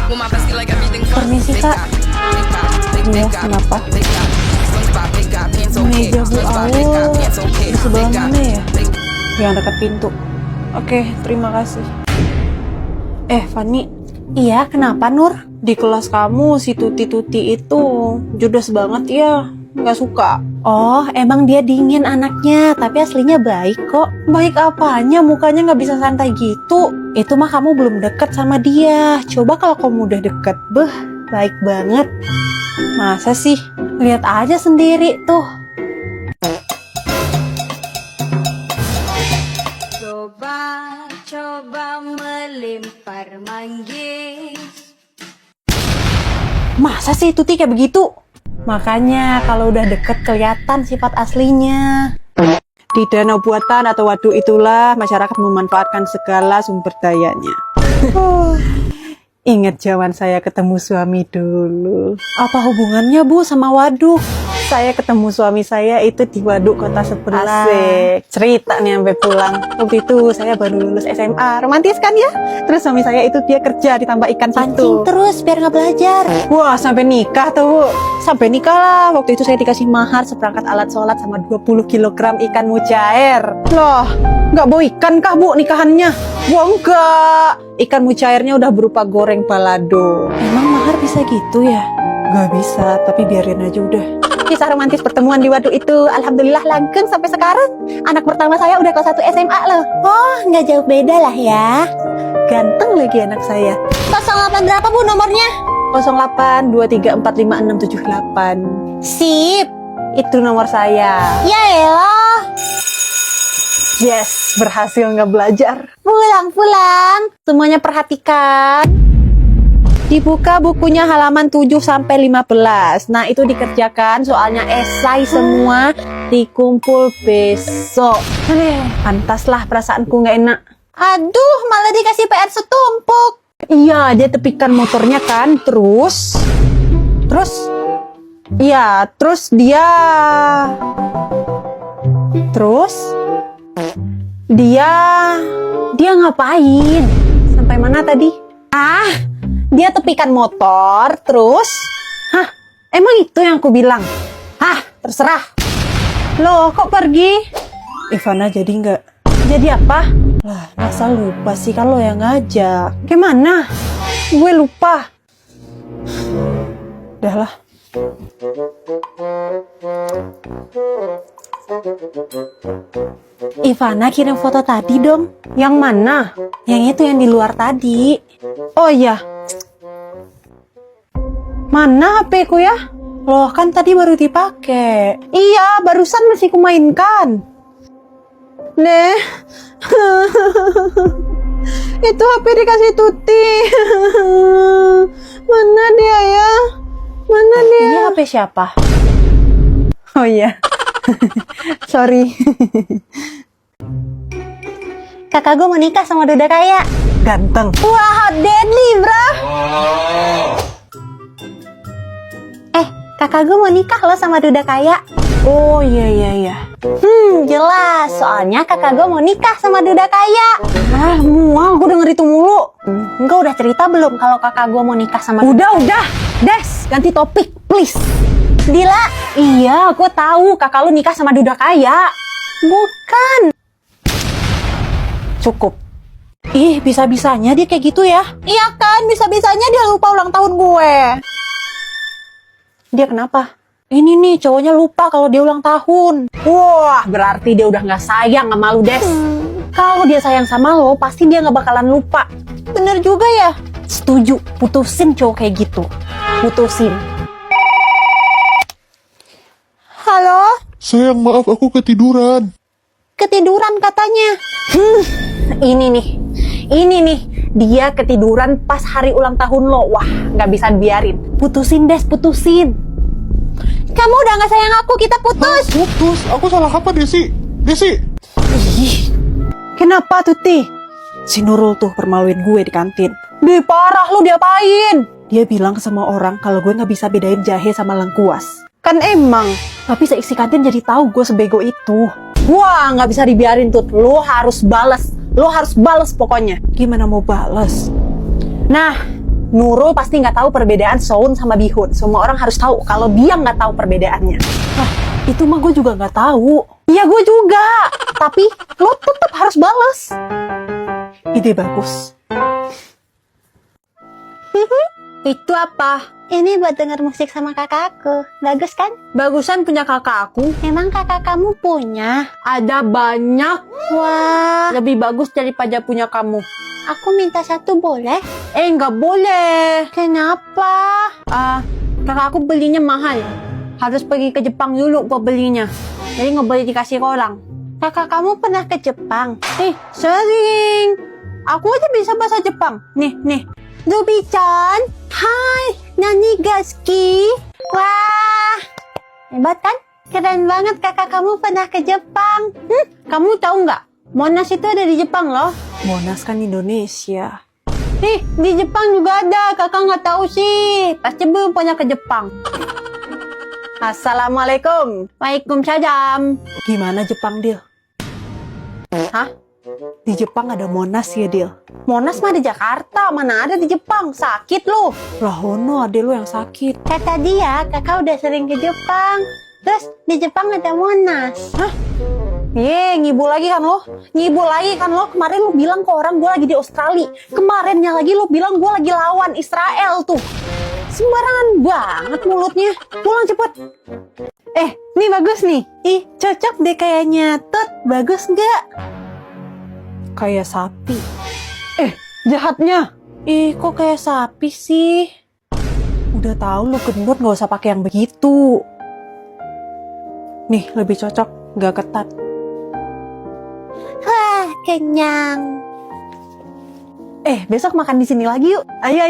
Permisi kak. Iya, kenapa? Meja Bu Aul di sebelah mana ya? Yang dekat pintu. Oke, terima kasih. Fani. Iya, kenapa Nur? Di kelas kamu si Tuti-Tuti itu judes banget ya, nggak suka. Oh, emang dia dingin anaknya, tapi aslinya baik kok. Baik apanya, mukanya nggak bisa santai gitu. Itu mah kamu belum deket sama dia. Coba kalau kamu udah deket, baik banget. Masa sih? Lihat aja sendiri tuh. Coba melempar manggis. Masa sih Tuti kayak begitu? Makanya kalau udah deket kelihatan sifat aslinya. Di danau buatan atau waduk itulah masyarakat memanfaatkan segala sumber dayanya. Ingat zaman saya ketemu suami dulu. Apa hubungannya Bu sama waduk? Saya ketemu suami saya itu di waduk kota sebelah. Asik. Cerita nih sampai pulang. Waktu itu saya baru lulus SMA. Romantis kan ya? Terus suami saya itu dia kerja di tambak ikan situ. Pancing terus biar nggak belajar. Wah, sampai nikah tuh Bu. Sampai nikah lah. Waktu itu saya dikasih mahar seperangkat alat sholat sama 20 kg ikan mujair. Loh, nggak bawa ikan kah Bu nikahannya? Wah enggak. Ikan mujairnya udah berupa goreng balado. Emang mahar bisa gitu ya? Nggak bisa, tapi biarin aja udah. Kisah romantis pertemuan di waduk itu alhamdulillah langgeng sampai sekarang. Anak pertama saya udah kelas 1 SMA loh. Oh, nggak jauh beda lah ya. Ganteng lagi anak saya. 08 berapa Bu nomornya? 08 2345678. Sip. Itu nomor saya. Ya elah. Yes, berhasil nggak belajar. Pulang. Semuanya perhatikan. Dibuka bukunya halaman 7-15. Nah, itu dikerjakan soalnya esai semua dikumpul besok. Pantaslah perasaanku nggak enak. Aduh, malah dikasih PR setumpuk. Iya, dia tepikan motornya kan. Terus dia ngapain? Sampai mana tadi? Dia tepikan motor, terus emang itu yang aku bilang? Terserah. Loh, kok pergi? Ivana jadi nggak? Jadi apa? Lah, masa lupa sih kalau yang ngajak. Gimana? Gue lupa. Udah lah. Ivana kirim foto tadi dong. Yang mana? Yang itu yang di luar tadi. Oh iya. Mana HP ku ya? Loh, kan tadi baru dipakai. Iya, barusan masih kumainkan. Nih. Itu HP dikasih Tuti. Mana dia ya? Mana dia? Ini HP siapa? Oh iya. Sorry. Kakak gue mau nikah sama Duda kaya. Ganteng. Wah, deadly bro. Kakak gue mau nikah loh sama Duda kaya. Oh iya. Jelas. Soalnya kakak gue mau nikah sama Duda kaya. Mual gue denger itu mulu. Enggak, udah cerita belum kalau kakak gue mau nikah sama Duda? Udah. Des, ganti topik, please. Dila, iya, gue tahu kakak lu nikah sama Duda kaya. Bukan. Cukup. Ih, bisa-bisanya dia kayak gitu ya? Iya kan, bisa-bisanya dia lupa ulang tahun gue. Dia kenapa? Ini nih, cowoknya lupa kalau dia ulang tahun. Wah, berarti dia udah gak sayang sama lu, Des. Kalau dia sayang sama lo, pasti dia gak bakalan lupa. Bener juga ya? Setuju, putusin cowok kayak gitu. Putusin. Halo? Sayang, maaf aku ketiduran. Ketiduran katanya. Ini nih. Dia ketiduran pas hari ulang tahun lo. Wah, gak bisa dibiarin. Putusin, Des, putusin. Kamu udah gak sayang aku, kita putus. Putus? Aku salah apa, Desi? Ih, kenapa Tuti? Si Nurul tuh permaluin gue di kantin. Di parah lu, diapain? Dia bilang ke semua orang kalau gue gak bisa bedain jahe sama lengkuas. Kan emang. Tapi seisi kantin jadi tahu gue sebego itu. Wah, gak bisa dibiarin Tut. Lo harus bales pokoknya. Gimana mau bales? Nah, Nurul pasti nggak tahu perbedaan soun sama bihun. Semua orang harus tahu kalau dia nggak tahu perbedaannya. Lah, itu mah gue juga nggak tahu. Iya gue juga. Tapi lo tetap harus bales. Ide bagus. Itu apa? Ini buat denger musik sama kakakku. Bagus kan? Bagusan punya kakak aku. Emang kakak kamu punya? Ada banyak. Wah, Lebih bagus daripada punya kamu. aku minta satu boleh? Nggak boleh. Kenapa? Kakak aku belinya mahal. Harus pergi ke Jepang dulu buat belinya. Jadi nggak boleh dikasih ke orang. Kakak kamu pernah ke Jepang? Sering. Aku aja bisa bahasa Jepang. Nih. Ruby-chan, hai, nani gaski? Wah, hebat kan? Keren banget kakak kamu pernah ke Jepang. Kamu tahu nggak? Monas itu ada di Jepang loh. Monas kan Indonesia. Di Jepang juga ada, kakak nggak tahu sih. Pasti belum pernah ke Jepang. Assalamualaikum. Waalaikumsalam. Gimana Jepang, Dil? Hah? Di Jepang ada Monas ya, Dil? Monas mah di Jakarta, mana ada di Jepang? Sakit lu. Lah hono, ade lu yang sakit. Kata dia, kakak udah sering ke Jepang. Terus di Jepang ada Monas. Hah? Ngibul lagi kan lo? Kemarin lo bilang ke orang gue lagi di Australia. Kemarinnya lagi lo bilang gue lagi lawan Israel tuh. Sembarangan banget mulutnya. Pulang cepet. Nih bagus nih. Cocok deh kayaknya. Tut, bagus nggak? Kayak sapi. Jahatnya. Kok kayak sapi sih? Udah tahu lo gendut, gak usah pakai yang begitu. Nih, lebih cocok, gak ketat. Wah, kenyang. Besok makan di sini lagi yuk. Ayo.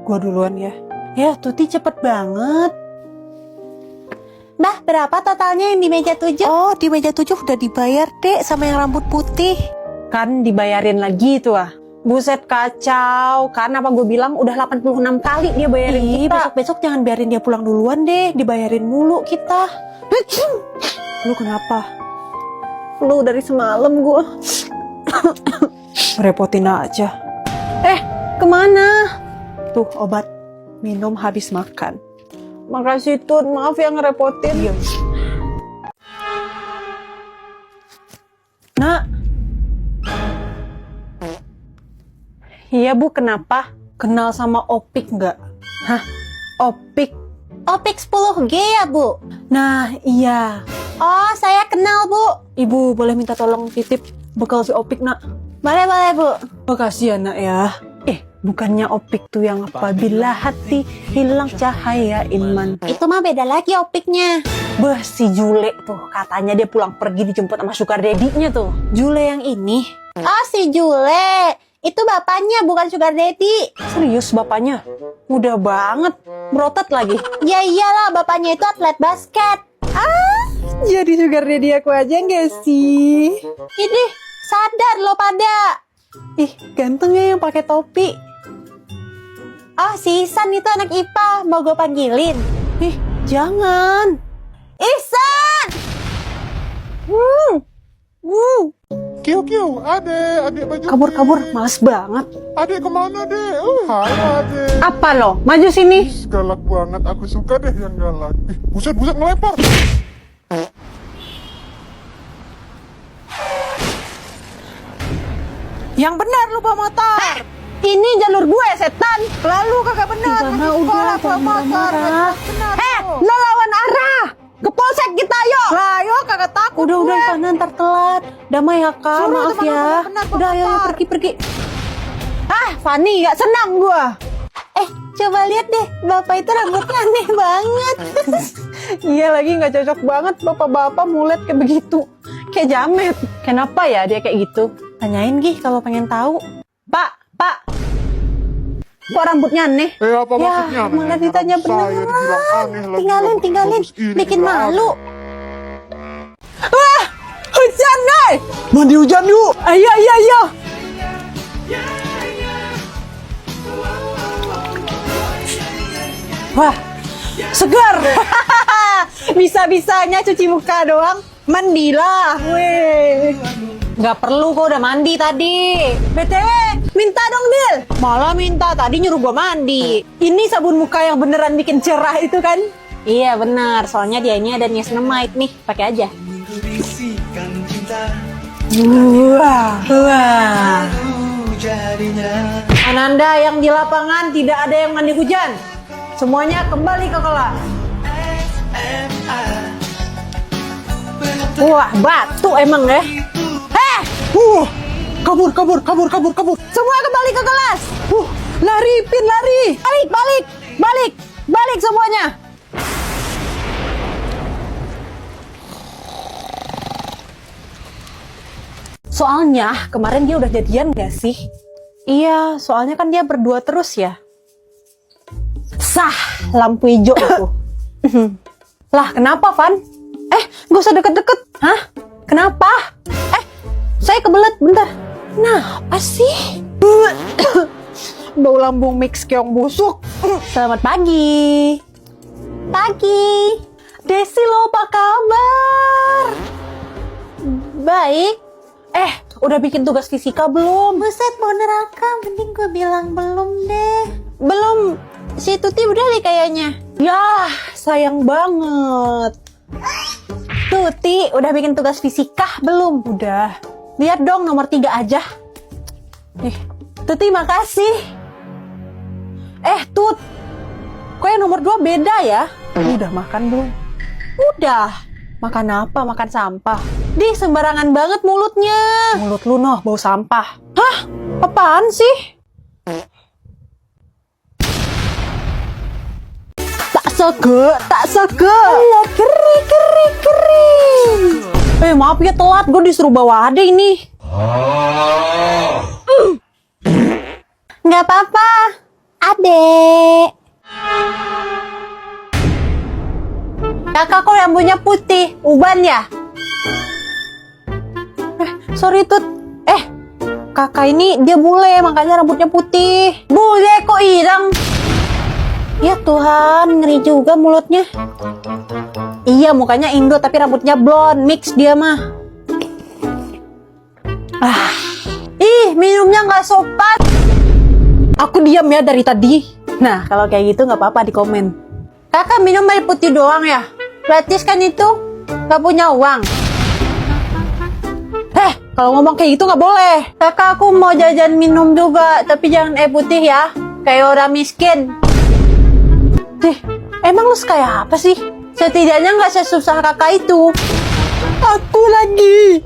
Gua duluan ya. Ya, Tuti cepet banget. Mbah, berapa totalnya yang di meja 7? Oh, di meja 7 udah dibayar, Dek, sama yang rambut putih. Kan dibayarin lagi tuh ah. Buset kacau. Kan apa gue bilang udah 86 kali dia bayarin kita. Besok-besok jangan biarin dia pulang duluan deh. Dibayarin mulu kita. Lu kenapa? Lu dari semalam gue. Repotin aja. Kemana? Tuh obat. Minum habis makan. Makasih Tun, maaf ya ngerepotin. Iya. Nak. Iya Bu, kenapa? Kenal sama Opik nggak? Hah? Opik? Opik 10G ya, Bu? Nah, iya. Oh, saya kenal, Bu. Ibu boleh minta tolong titip bekal si Opik, Nak? Boleh, Bu. Makasih ya, Nak ya. Bukannya Opik tuh yang apabila hati hilang cahaya iman. Itu mah beda lagi Opiknya. Bah, si Jule tuh. Katanya dia pulang pergi dijemput sama sugar daddy-nya tuh. Jule yang ini. Oh, si Jule. Itu bapaknya, bukan sugar daddy. Serius bapaknya? Mudah banget. Berotot lagi. Ya iyalah, bapaknya itu atlet basket. Jadi sugar daddy aku aja nggak sih? Ini, sadar lo pada. Ganteng ya yang pakai topi. Oh, si Isan itu anak IPA. Mau gue panggilin? Jangan. Isan! Kiu, adek baju. Kabur, males banget. Adek kemana, dek? Hai, adek. Apa lo? Maju sini. Galak banget, aku suka deh yang galak. Buset, ngelempar. Yang benar lu bawa motor. Ini jalur gue, setan. Lalu kagak benar. Udah, Sekolah bawa jangan motor. marah-marah. Benar. Lo lawan arah. Ke polsek kita, yuk. Lah, yo kagak takut. Udah, gue. sana ntar telat. Damai ya, Kak. Suruh Maaf teman-teman ya. benar, bawa Udah, ayo motor. pergi. Fanny, gak senang gua. Coba lihat deh, bapak itu rambutnya aneh banget. Iya lagi gak cocok banget bapak-bapak mulet kayak begitu. Kayak jamet. Kenapa ya dia kayak gitu? Tanyain Gih kalau pengen tahu. Pak. Kok rambutnya aneh? Apa Ya, maksudnya? malah ditanya Saya dibilang beneran. aneh lagi. Tinggalin, Bagus ini bikin bilang malu. aneh. Hujan, guys! Mandi hujan yuk. Ayo. Wah, segar. Bisa-bisanya cuci muka doang. Mandilah, weh. Gak perlu, kok udah mandi tadi. BTW, minta dong, Dil. Malah minta, tadi nyuruh gua mandi. Ini sabun muka yang beneran bikin cerah itu kan? Iya benar, soalnya dia ini ada niacinamide nih, pakai aja. Wah, wah. Ananda yang di lapangan tidak ada yang mandi hujan. Semuanya kembali ke kelas. Wah, batu emang ya. Heh! Kabur. Semua kembali ke kelas. Lari, Pin, lari. Balik semuanya. Soalnya kemarin dia udah jadian gak sih? Iya, soalnya kan dia berdua terus ya. Sah, lampu hijau itu. Lah, kenapa, Van? Gak usah deket-deket. Hah? Kenapa? Saya kebelet, bentar. Kenapa sih? Bau lambung mix keong busuk. Selamat pagi. Desi lo, apa kabar? Baik. Udah bikin tugas fisika belum? Buset, mau neraka. Mending gue bilang belum deh. Belum. Si Tuti udah nih kayaknya. Yah, sayang banget. Tuti, udah bikin tugas fisika belum? Udah. Lihat dong nomor 3 aja. Tuti makasih. Tut. Kok yang nomor 2 beda ya? Udah makan belum? Udah. Makan apa? Makan sampah. Di sembarangan banget mulutnya. Mulut lu noh, bau sampah. Hah? Apaan sih? Tak sege. Alah, kering. Maaf ya telat, gue disuruh bawa ade ini. Nggak apa-apa. Adek. Kakak kok rambutnya putih, uban ya? Sorry Tut. Kakak ini dia bule, makanya rambutnya putih. Bule kok ireng? Ya Tuhan, ngeri juga mulutnya. Iya, mukanya Indo tapi rambutnya blonde, mix dia mah. Minumnya nggak sopan. Aku diam ya dari tadi. Nah, kalau kayak gitu nggak apa-apa di komen. Kakak minum air putih doang ya? Gratis kan itu? Nggak punya uang? Kalau ngomong kayak gitu nggak boleh. Kakak, aku mau jajan minum juga, tapi jangan air putih ya. Kayak orang miskin. Emang lu kayak apa sih? Setidaknya nggak sesusah kakak itu. Aku lagi.